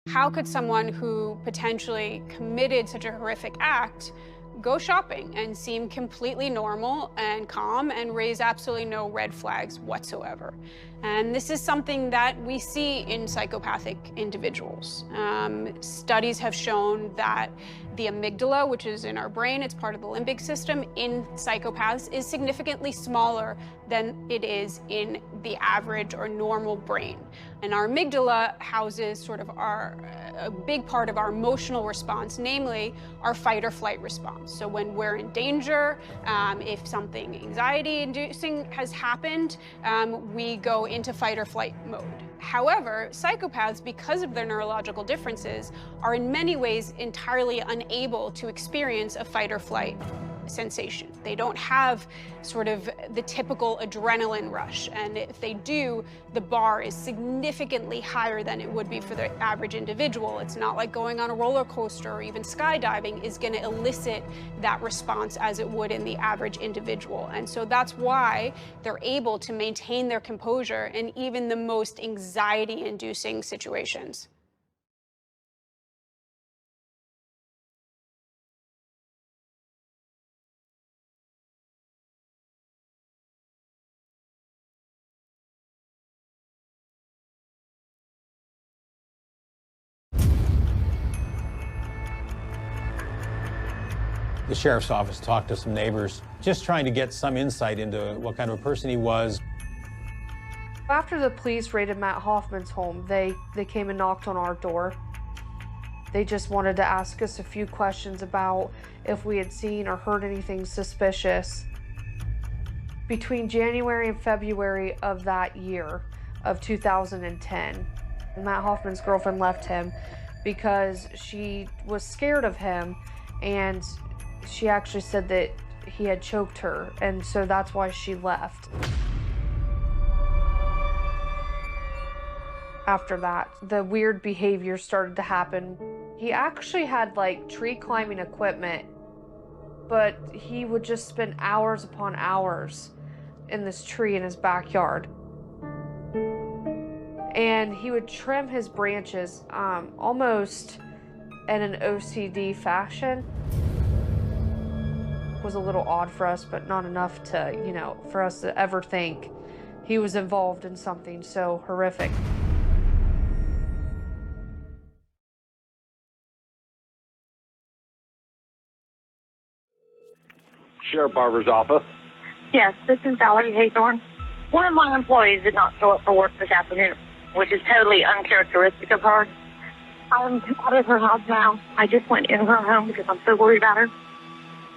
How could someone who potentially committed such a horrific act go shopping and seem completely normal and calm and raise absolutely no red flags whatsoever? And this is something that we see in psychopathic individuals. Studies have shown that the amygdala, which is in our brain, it's part of the limbic system, in psychopaths is significantly smaller than it is in the average or normal brain. And our amygdala houses sort of a big part of our emotional response, namely our fight or flight response. So when we're in danger, if something anxiety-inducing has happened, we go into fight or flight mode. However, psychopaths, because of their neurological differences, are in many ways entirely unable to experience a fight or flight sensation. They don't have sort of the typical adrenaline rush, and if they do, the bar is significantly higher than it would be for the average individual. It's not like going on a roller coaster or even skydiving is going to elicit that response as it would in the average individual. And so that's why they're able to maintain their composure in even the most anxiety-inducing situations. The sheriff's office talked to some neighbors, just trying to get some insight into what kind of a person he was. After the police raided Matt Hoffman's home, they came and knocked on our door. They just wanted to ask us a few questions about if we had seen or heard anything suspicious. Between January and February of that year, of 2010, Matt Hoffman's girlfriend left him because she was scared of him, and she actually said that he had choked her, and so that's why she left. After that, the weird behavior started to happen. He actually had like tree climbing equipment, but he would just spend hours upon hours in this tree in his backyard. And he would trim his branches almost in an OCD fashion. Was a little odd for us, but not enough to, for us to ever think he was involved in something so horrific. Sheriff Barber's office. Yes, this is Valerie Haythorne. One of my employees did not show up for work this afternoon, which is totally uncharacteristic of her. I'm out of her house now. I just went in her home because I'm so worried about her.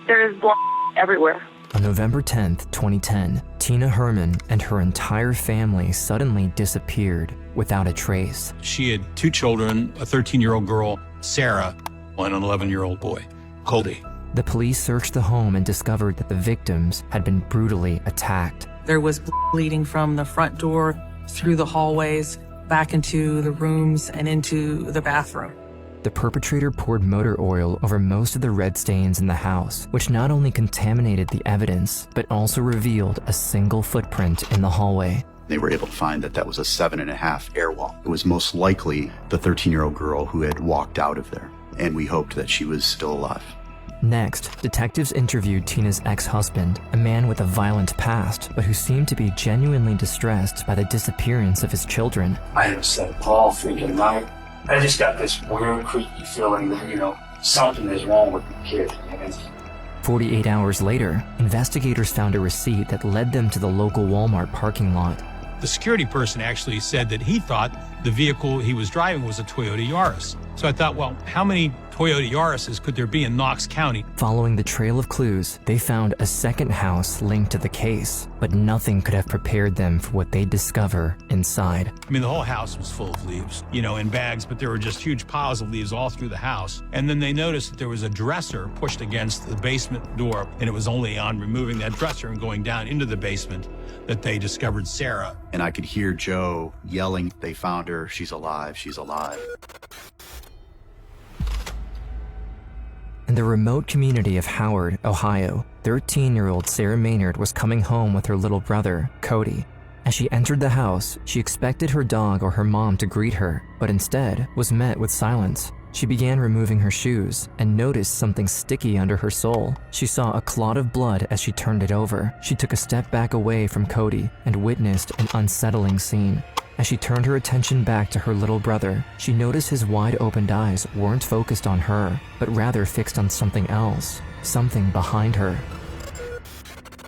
There is blood everywhere. On November 10th, 2010, Tina Herman and her entire family suddenly disappeared without a trace. She had two children, a 13-year-old girl, Sarah, and an 11-year-old boy, Cody. The police searched the home and discovered that the victims had been brutally attacked. There was bleeding from the front door, through the hallways, back into the rooms, and into the bathroom. The perpetrator poured motor oil over most of the red stains in the house, which not only contaminated the evidence, but also revealed a single footprint in the hallway. They were able to find that that was a 7.5 air wall. It was most likely the 13-year-old girl who had walked out of there, and we hoped that she was still alive. Next, detectives interviewed Tina's ex-husband, a man with a violent past, but who seemed to be genuinely distressed by the disappearance of his children. I had said, Paul, freaking night. I just got this weird, creepy feeling that, something is wrong with the kid. 48 hours later, investigators found a receipt that led them to the local Walmart parking lot. The security person actually said that he thought the vehicle he was driving was a Toyota Yaris. So I thought, well, how many Toyota Yarises could there be in Knox County? Following the trail of clues, they found a second house linked to the case, but nothing could have prepared them for what they'd discover inside. I mean, the whole house was full of leaves, in bags, but there were just huge piles of leaves all through the house. And then they noticed that there was a dresser pushed against the basement door, and it was only on removing that dresser and going down into the basement that they discovered Sarah. And I could hear Joe yelling, "They found her, she's alive, she's alive." In the remote community of Howard, Ohio, 13-year-old Sarah Maynard was coming home with her little brother, Cody, As she entered the house, she expected her dog or her mom to greet her, but instead was met with silence. She began removing her shoes and noticed something sticky under her sole. She saw a clot of blood as she turned it over. She took a step back away from Cody and witnessed an unsettling scene. As she turned her attention back to her little brother, she noticed his wide-opened eyes weren't focused on her, but rather fixed on something else, something behind her.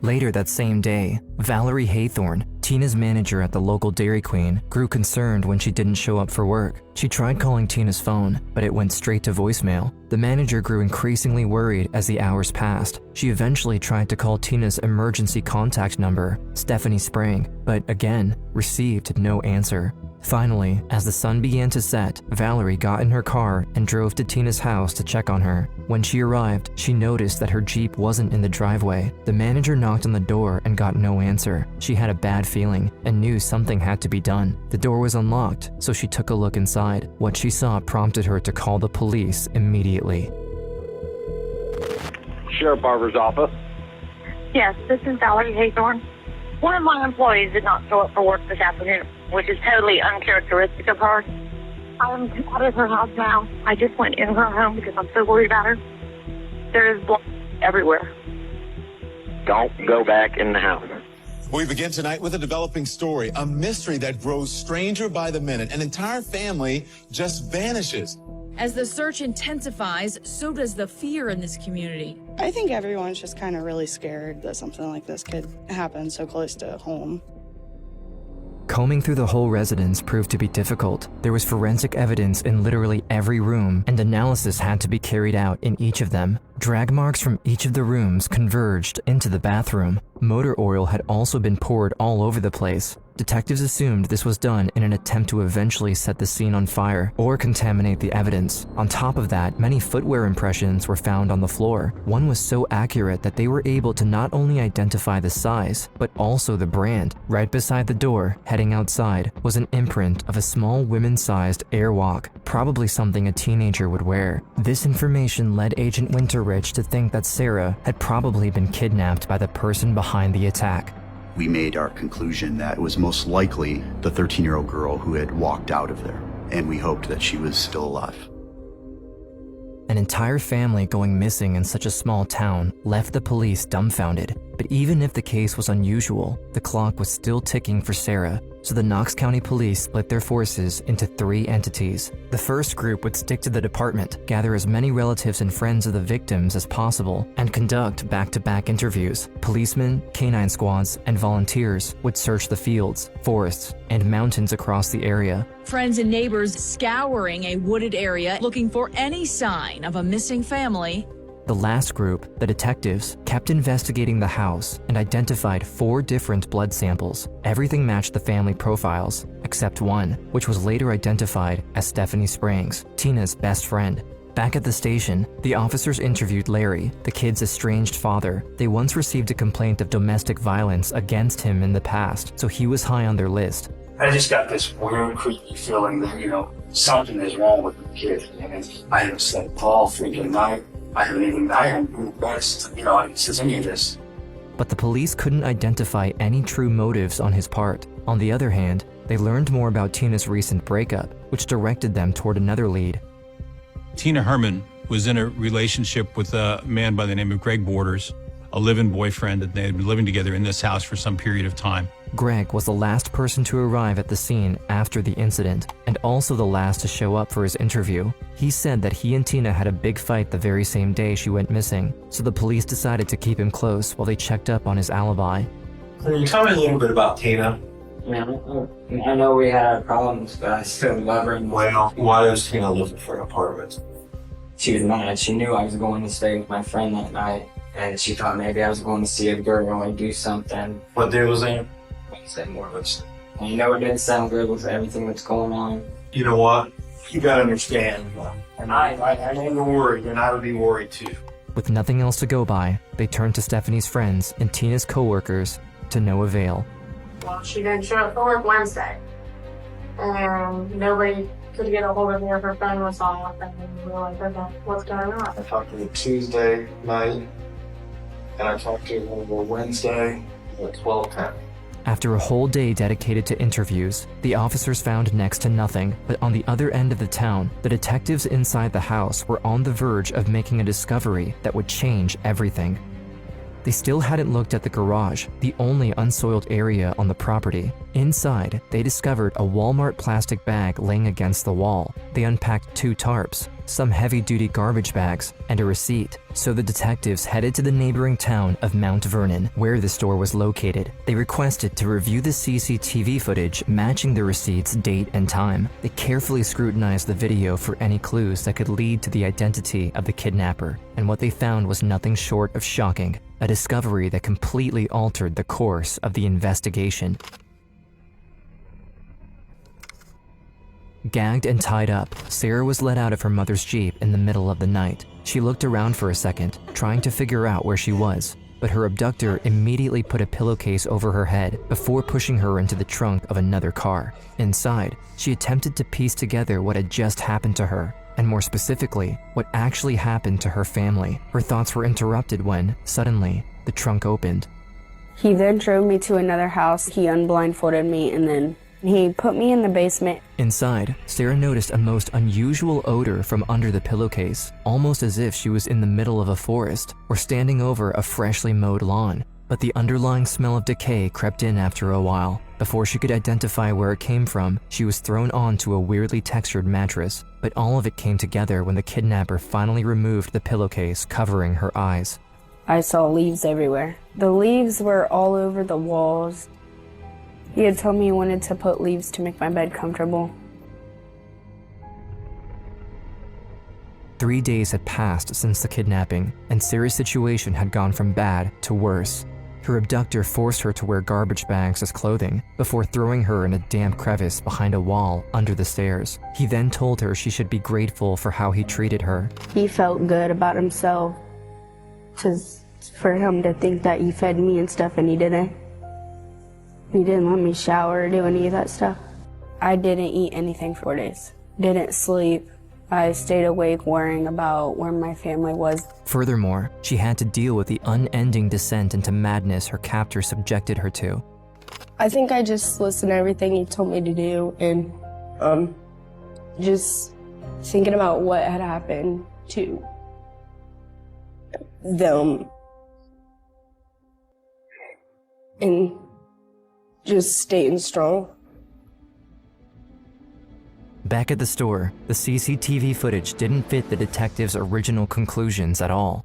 Later that same day, Valerie Haythorne, Tina's manager at the local Dairy Queen, grew concerned when she didn't show up for work. She tried calling Tina's phone, but it went straight to voicemail. The manager grew increasingly worried as the hours passed. She eventually tried to call Tina's emergency contact number, Stephanie Sprang, but again, received no answer. Finally, as the sun began to set, Valerie got in her car and drove to Tina's house to check on her. When she arrived, she noticed that her Jeep wasn't in the driveway. The manager knocked on the door and got no answer. She had a bad feeling and knew something had to be done. The door was unlocked, so she took a look inside. What she saw prompted her to call the police immediately. Sheriff Barber's office. Yes, this is Valerie Haythorne. One of my employees did not show up for work this afternoon, which is totally uncharacteristic of her. I'm out of her house now. I just went in her home because I'm so worried about her. There is blood everywhere. Don't go back in the house. We begin tonight with a developing story, a mystery that grows stranger by the minute. An entire family just vanishes. As the search intensifies, so does the fear in this community. I think everyone's just kind of really scared that something like this could happen so close to home. Combing through the whole residence proved to be difficult. There was forensic evidence in literally every room, and analysis had to be carried out in each of them. Drag marks from each of the rooms converged into the bathroom. Motor oil had also been poured all over the place. Detectives assumed this was done in an attempt to eventually set the scene on fire or contaminate the evidence. On top of that, many footwear impressions were found on the floor. One was so accurate that they were able to not only identify the size, but also the brand. Right beside the door, heading outside, was an imprint of a small women-sized airwalk, probably something a teenager would wear. This information led Agent Winterrich to think that Sarah had probably been kidnapped by the person behind the attack. We made our conclusion that it was most likely the 13-year-old girl who had walked out of there, and we hoped that she was still alive. An entire family going missing in such a small town left the police dumbfounded. But even if the case was unusual, the clock was still ticking for Sarah, so the Knox County Police split their forces into 3 entities. The first group would stick to the department, gather as many relatives and friends of the victims as possible, and conduct back-to-back interviews. Policemen, canine squads, and volunteers would search the fields, forests, and mountains across the area. Friends and neighbors scouring a wooded area looking for any sign of a missing family. The last group, the detectives, kept investigating the house and identified 4 different blood samples. Everything matched the family profiles, except one, which was later identified as Stephanie Sprang's, Tina's best friend. Back at the station, the officers interviewed Larry, the kid's estranged father. They once received a complaint of domestic violence against him in the past, so he was high on their list. I just got this weird, creepy feeling that, something is wrong with the kid. And I haven't slept all freaking night. I haven't even best, since any of this. But the police couldn't identify any true motives on his part. On the other hand, they learned more about Tina's recent breakup, which directed them toward another lead. Tina Herman was in a relationship with a man by the name of Greg Borders, a live-in boyfriend, that they had been living together in this house for some period of time. Greg was the last person to arrive at the scene after the incident, and also the last to show up for his interview. He said that he and Tina had a big fight the very same day she went missing, so the police decided to keep him close while they checked up on his alibi. Can you tell me a little bit about Tina? I know we had problems, but I still love her. Well, why was Tina looking for an apartment? She was mad. She knew I was going to stay with my friend that night, and she thought maybe I was going to see a girl and do something. What day was that? Say more of it. And it didn't sound good with everything that's going on. You know what? You gotta understand. And I know you're worried, and I would be worried too. With nothing else to go by, they turned to Stephanie's friends and Tina's co-workers to no avail. Well, she didn't show up for work Wednesday. And nobody could get a hold of her. Her phone was off, and we were like, okay, what's going on? I talked to her Tuesday night, and I talked to her Wednesday at 12:10. After a whole day dedicated to interviews, the officers found next to nothing, but on the other end of the town, the detectives inside the house were on the verge of making a discovery that would change everything. They still hadn't looked at the garage, the only unsoiled area on the property. Inside, they discovered a Walmart plastic bag laying against the wall. They unpacked 2 tarps, some heavy-duty garbage bags, and a receipt. So the detectives headed to the neighboring town of Mount Vernon, where the store was located. They requested to review the CCTV footage matching the receipt's date and time. They carefully scrutinized the video for any clues that could lead to the identity of the kidnapper, and what they found was nothing short of shocking. A discovery that completely altered the course of the investigation. Gagged and tied up, Sarah was let out of her mother's Jeep in the middle of the night. She looked around for a second, trying to figure out where she was, but her abductor immediately put a pillowcase over her head before pushing her into the trunk of another car. Inside, she attempted to piece together what had just happened to her, and more specifically, what actually happened to her family. Her thoughts were interrupted when, suddenly, the trunk opened. He then drove me to another house. He unblindfolded me and then he put me in the basement. Inside, Sarah noticed a most unusual odor from under the pillowcase, almost as if she was in the middle of a forest or standing over a freshly mowed lawn. But the underlying smell of decay crept in after a while. Before she could identify where it came from, she was thrown onto a weirdly textured mattress. But all of it came together when the kidnapper finally removed the pillowcase covering her eyes. I saw leaves everywhere. The leaves were all over the walls. He had told me he wanted to put leaves to make my bed comfortable. 3 days had passed since the kidnapping, and Sarah's situation had gone from bad to worse. Her abductor forced her to wear garbage bags as clothing before throwing her in a damp crevice behind a wall under the stairs. He then told her she should be grateful for how he treated her. He felt good about himself for him to think that he fed me and stuff, and he didn't. He didn't let me shower or do any of that stuff. I didn't eat anything for 4 days. Didn't sleep. I stayed awake worrying about where my family was. Furthermore, she had to deal with the unending descent into madness her captor subjected her to. I think I just listened to everything he told me to do, and just thinking about what had happened to them. And just staying strong. Back at the store, the CCTV footage didn't fit the detective's original conclusions at all.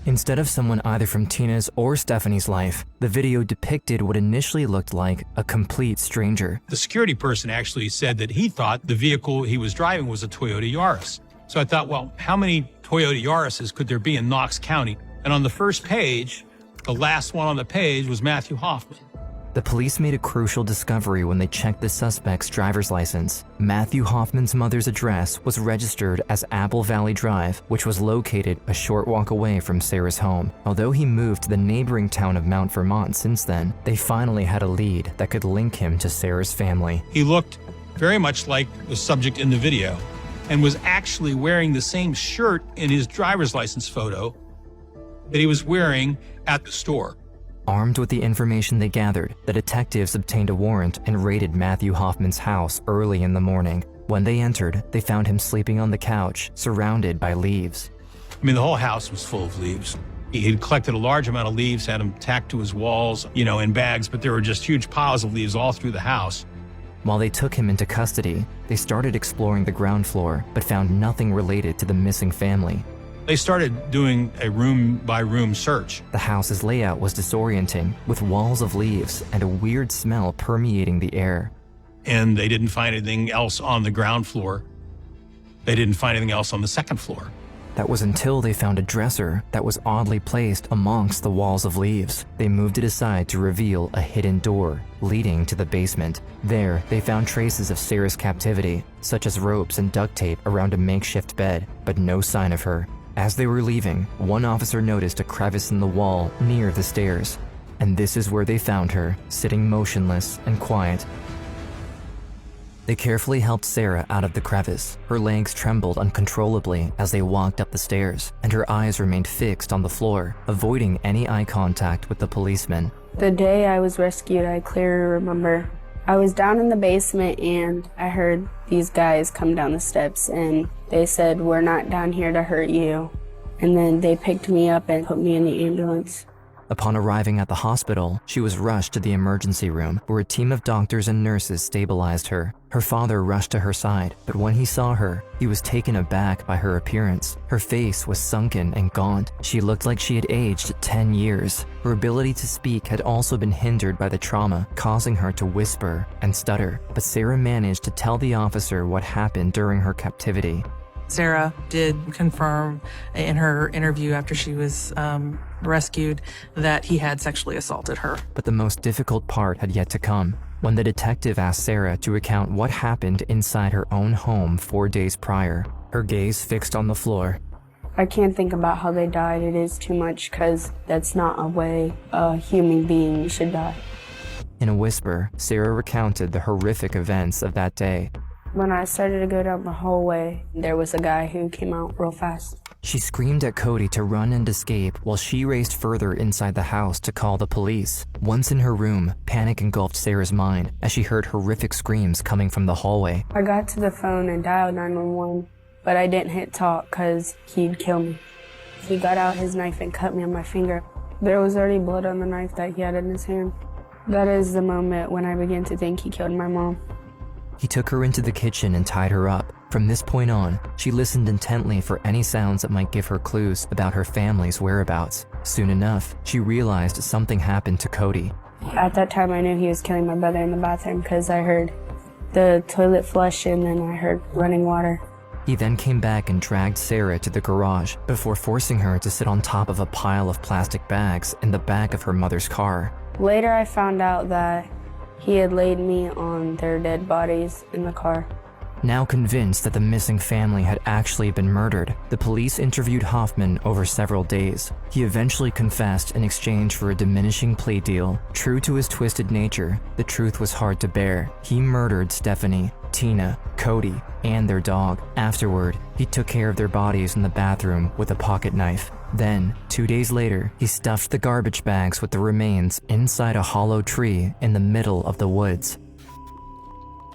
Instead of someone either from Tina's or Stephanie's life, the video depicted what initially looked like a complete stranger. The security person actually said that he thought the vehicle he was driving was a Toyota Yaris. So I thought, well, how many Toyota Yarises could there be in Knox County? And on the first page, the last one on the page was Mathew Hoffman. The police made a crucial discovery when they checked the suspect's driver's license. Mathew Hoffman's mother's address was registered as Apple Valley Drive, which was located a short walk away from Sarah's home. Although he moved to the neighboring town of Mount Vermont since then, they finally had a lead that could link him to Sarah's family. He looked very much like the subject in the video and was actually wearing the same shirt in his driver's license photo that he was wearing at the store. Armed with the information they gathered, the detectives obtained a warrant and raided Mathew Hoffman's house early in the morning. When they entered, they found him sleeping on the couch, surrounded by leaves. I mean, the whole house was full of leaves. He had collected a large amount of leaves, had them tacked to his walls, in bags, but there were just huge piles of leaves all through the house. While they took him into custody, they started exploring the ground floor, but found nothing related to the missing family. They started doing a room-by-room search. The house's layout was disorienting, with walls of leaves and a weird smell permeating the air. And they didn't find anything else on the ground floor. They didn't find anything else on the second floor. That was until they found a dresser that was oddly placed amongst the walls of leaves. They moved it aside to reveal a hidden door leading to the basement. There, they found traces of Sarah's captivity, such as ropes and duct tape around a makeshift bed, but no sign of her. As they were leaving, one officer noticed a crevice in the wall near the stairs, and this is where they found her, sitting motionless and quiet. They carefully helped Sarah out of the crevice. Her legs trembled uncontrollably as they walked up the stairs, and her eyes remained fixed on the floor, avoiding any eye contact with the policeman. The day I was rescued, I clearly remember I was down in the basement and I heard these guys come down the steps and they said, "We're not down here to hurt you." And then they picked me up and put me in the ambulance. Upon arriving at the hospital, she was rushed to the emergency room where a team of doctors and nurses stabilized her. Her father rushed to her side, but when he saw her, he was taken aback by her appearance. Her face was sunken and gaunt. She looked like she had aged 10 years. Her ability to speak had also been hindered by the trauma, causing her to whisper and stutter. But Sarah managed to tell the officer what happened during her captivity. Sarah did confirm in her interview after she was rescued that he had sexually assaulted her. But the most difficult part had yet to come. When the detective asked Sarah to recount what happened inside her own home 4 days prior, her gaze fixed on the floor. I can't think about how they died. It is too much because that's not a way a human being should die. In a whisper, Sarah recounted the horrific events of that day. When I started to go down the hallway, there was a guy who came out real fast. She screamed at Cody to run and escape while she raced further inside the house to call the police. Once in her room, panic engulfed Sarah's mind as she heard horrific screams coming from the hallway. I got to the phone and dialed 911, but I didn't hit talk because he'd kill me. He got out his knife and cut me on my finger. There was already blood on the knife that he had in his hand. That is the moment when I began to think he killed my mom. He took her into the kitchen and tied her up. From this point on, she listened intently for any sounds that might give her clues about her family's whereabouts. Soon enough, she realized something happened to Cody. At that time, I knew he was killing my brother in the bathroom because I heard the toilet flush and then I heard running water. He then came back and dragged Sarah to the garage before forcing her to sit on top of a pile of plastic bags in the back of her mother's car. Later, I found out that he had laid me on their dead bodies in the car. Now convinced that the missing family had actually been murdered, the police interviewed Hoffman over several days. He eventually confessed in exchange for a diminishing plea deal. True to his twisted nature, the truth was hard to bear. He murdered Stephanie, Tina, Cody, and their dog. Afterward, he took care of their bodies in the bathroom with a pocket knife. Then, 2 days later, he stuffed the garbage bags with the remains inside a hollow tree in the middle of the woods.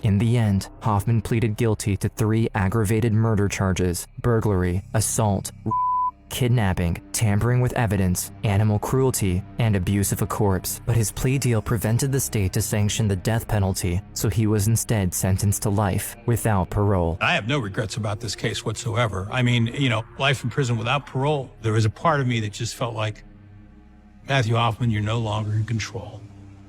In the end, Hoffman pleaded guilty to 3 aggravated murder charges: burglary, assault, kidnapping, tampering with evidence, animal cruelty, and abuse of a corpse. But his plea deal prevented the state to sanction the death penalty, so he was instead sentenced to life without parole. I have no regrets about this case whatsoever. I mean, life in prison without parole. There was a part of me that just felt like, Mathew Hoffman, you're no longer in control.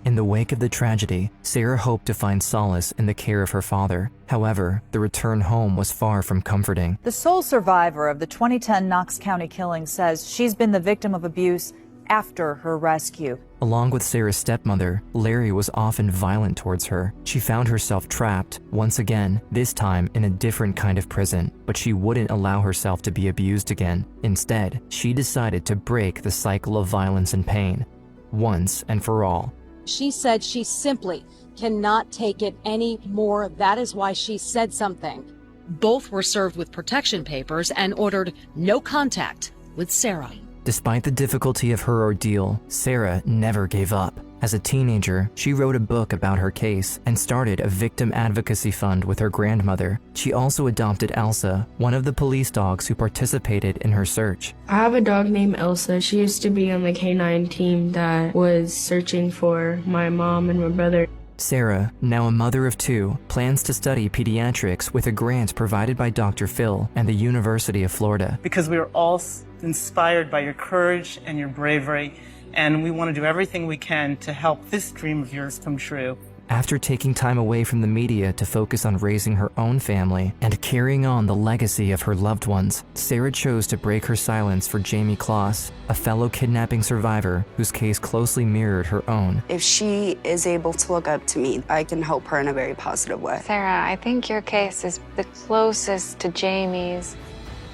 In the wake of the tragedy, Sarah hoped to find solace in the care of her father. However, the return home was far from comforting. The sole survivor of the 2010 Knox County killing says she's been the victim of abuse after her rescue. Along with Sarah's stepmother, Larry was often violent towards her. She found herself trapped, once again, this time in a different kind of prison, but she wouldn't allow herself to be abused again. Instead, she decided to break the cycle of violence and pain, once and for all. She said she simply cannot take it anymore. That is why she said something. Both were served with protection papers and ordered no contact with Sarah. Despite the difficulty of her ordeal, Sarah never gave up. As a teenager, she wrote a book about her case and started a victim advocacy fund with her grandmother. She also adopted Elsa, one of the police dogs who participated in her search. I have a dog named Elsa. She used to be on the K9 team that was searching for my mom and my brother. Sarah, now a mother of 2, plans to study pediatrics with a grant provided by Dr. Phil and the University of Florida. Because we are all inspired by your courage and your bravery, and we want to do everything we can to help this dream of yours come true. After taking time away from the media to focus on raising her own family and carrying on the legacy of her loved ones, Sarah chose to break her silence for Jamie Kloss, a fellow kidnapping survivor whose case closely mirrored her own. If she is able to look up to me, I can help her in a very positive way. Sarah, I think your case is the closest to Jamie's.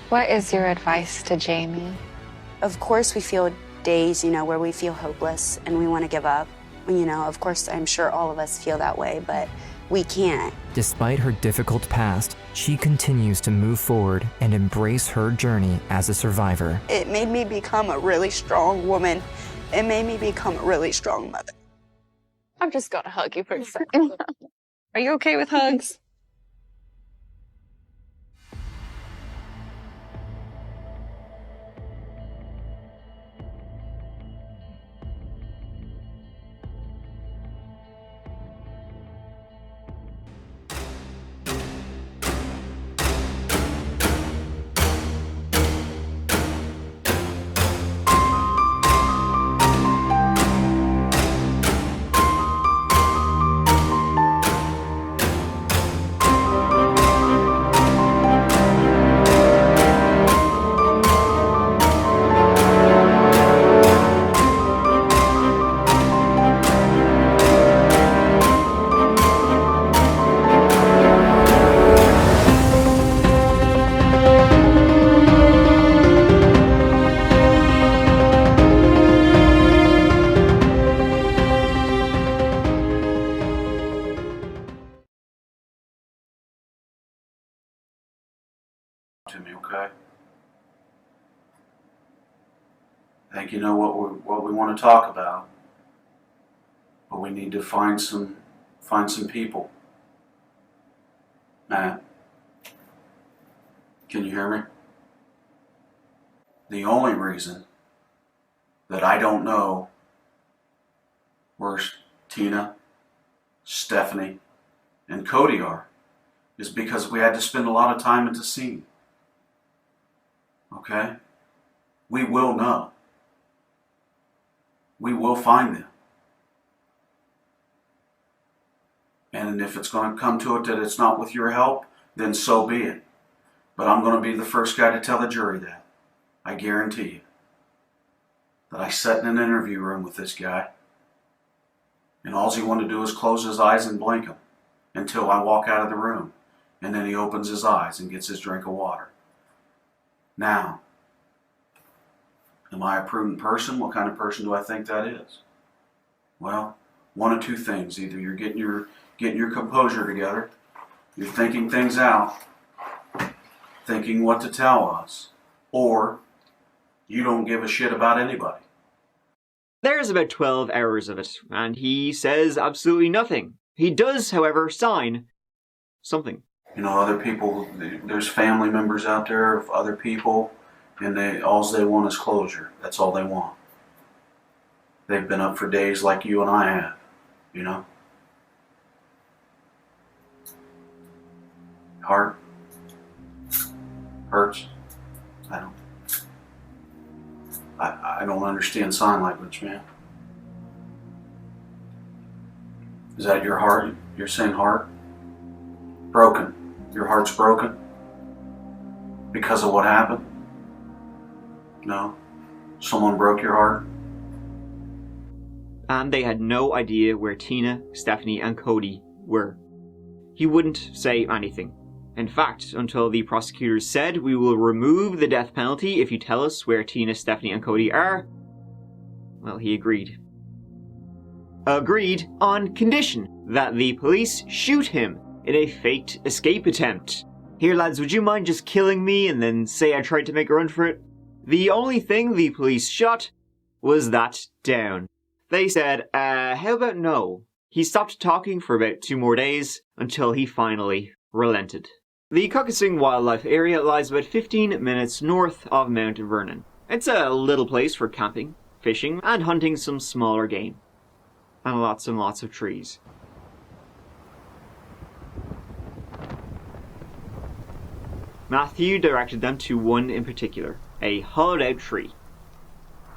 What is your advice to Jamie? Of course, we feel days, where we feel hopeless and we want to give up. Of course, I'm sure all of us feel that way, but we can't. Despite her difficult past, she continues to move forward and embrace her journey as a survivor. It made me become a really strong woman It made me become a really strong mother. I've just got to hug you for a second. Are you okay with hugs? To me, okay? I think you know what we want to talk about, but we need to find some people. Matt, can you hear me? The only reason that I don't know where Tina, Stephanie, and Cody are is because we had to spend a lot of time at the scene. Okay? We will know. We will find them. And if it's going to come to it that it's not with your help, then so be it. But I'm going to be the first guy to tell the jury that. I guarantee you. That I sat in an interview room with this guy, and all he wanted to do is close his eyes and blink them until I walk out of the room. And then he opens his eyes and gets his drink of water. Now, am I a prudent person? What kind of person do I think that is? Well, one of two things. Either you're getting your composure together, you're thinking things out, thinking what to tell us, or you don't give a shit about anybody. There's about 12 hours of it, and he says absolutely nothing. He does, however, sign something. You know, other people, there's family members out there of other people, and all they want is closure. That's all they want. They've been up for days like you and I have, you know? Heart hurts. I don't understand sign language, man. Is that your heart? You're saying heart? Broken. Your heart's broken? Because of what happened? No? Someone broke your heart? And they had no idea where Tina, Stephanie, and Cody were. He wouldn't say anything. In fact, until the prosecutors said, "We will remove the death penalty if you tell us where Tina, Stephanie, and Cody are," well, he agreed. Agreed on condition that the police shoot him in a faked escape attempt. Here, lads, would you mind just killing me and then say I tried to make a run for it? The only thing the police shot was that down. They said, how about no? He stopped talking for about 2 more days until he finally relented. The Cockasing Wildlife Area lies about 15 minutes north of Mount Vernon. It's a little place for camping, fishing, and hunting some smaller game. And lots of trees. Mathew directed them to one in particular, a hollowed out tree.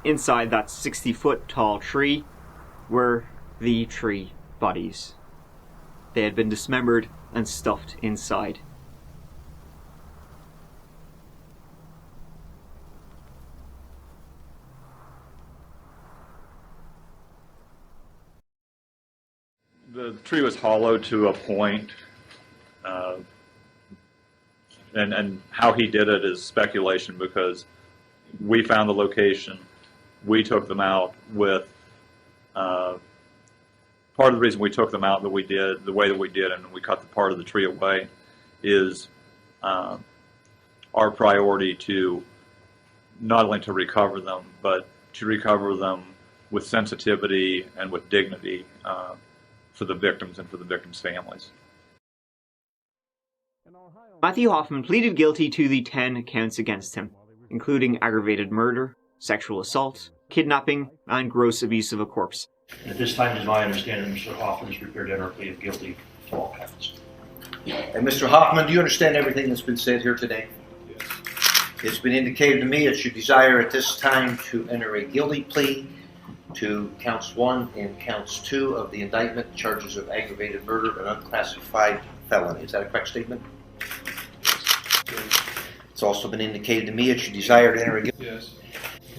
Inside that 60-foot tall tree were the tree bodies. They had been dismembered and stuffed inside. The tree was hollowed to a point, and how he did it is speculation because we found the location, we took them out with, part of the reason we took them out that we did, the way that we did, and we cut the part of the tree away, is our priority to not only to recover them, but to recover them with sensitivity and with dignity for the victims and for the victims' families. Mathew Hoffman pleaded guilty to the 10 counts against him, including aggravated murder, sexual assault, kidnapping, and gross abuse of a corpse. At this time, it is my understanding Mr. Hoffman is prepared to enter a plea of guilty to all counts. And Mr. Hoffman, do you understand everything that's been said here today? Yes. It's been indicated to me it's your desire at this time to enter a guilty plea to counts 1 and counts 2 of the indictment, charges of aggravated murder and unclassified felony. Is that a correct statement? It's also been indicated to me it's your desire to enter a guilty. Yes.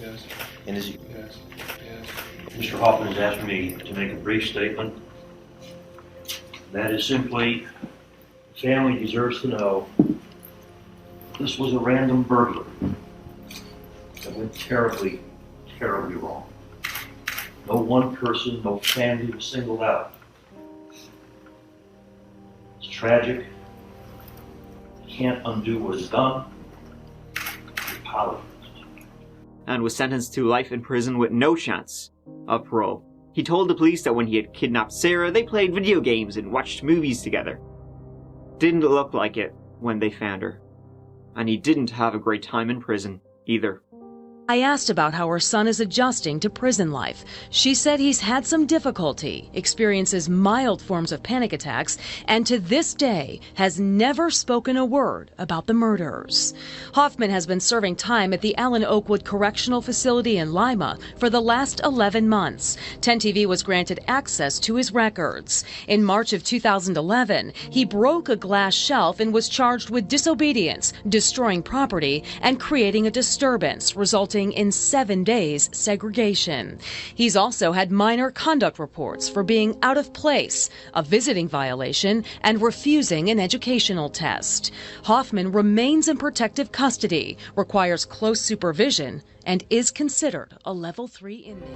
Yes. And is it? Yes. Yes. Mr. Hoffman has asked me to make a brief statement. That is simply, the family deserves to know this was a random burglary that went terribly, terribly wrong. No one person, no family was singled out. It's tragic. Can't undo what is done. Apologize. And was sentenced to life in prison with no chance of parole. He told the police that when he had kidnapped Sarah, they played video games and watched movies together. Didn't look like it when they found her. And he didn't have a great time in prison either. I asked about how her son is adjusting to prison life. She said he's had some difficulty, experiences mild forms of panic attacks, and to this day has never spoken a word about the murders. Hoffman has been serving time at the Allen Oakwood Correctional Facility in Lima for the last 11 months. 10 TV was granted access to his records. In March of 2011, he broke a glass shelf and was charged with disobedience, destroying property, and creating a disturbance, resulting in 7 days segregation. He's also had minor conduct reports for being out of place, a visiting violation, and refusing an educational test. Hoffman remains in protective custody, requires close supervision, and is considered a level 3 inmate.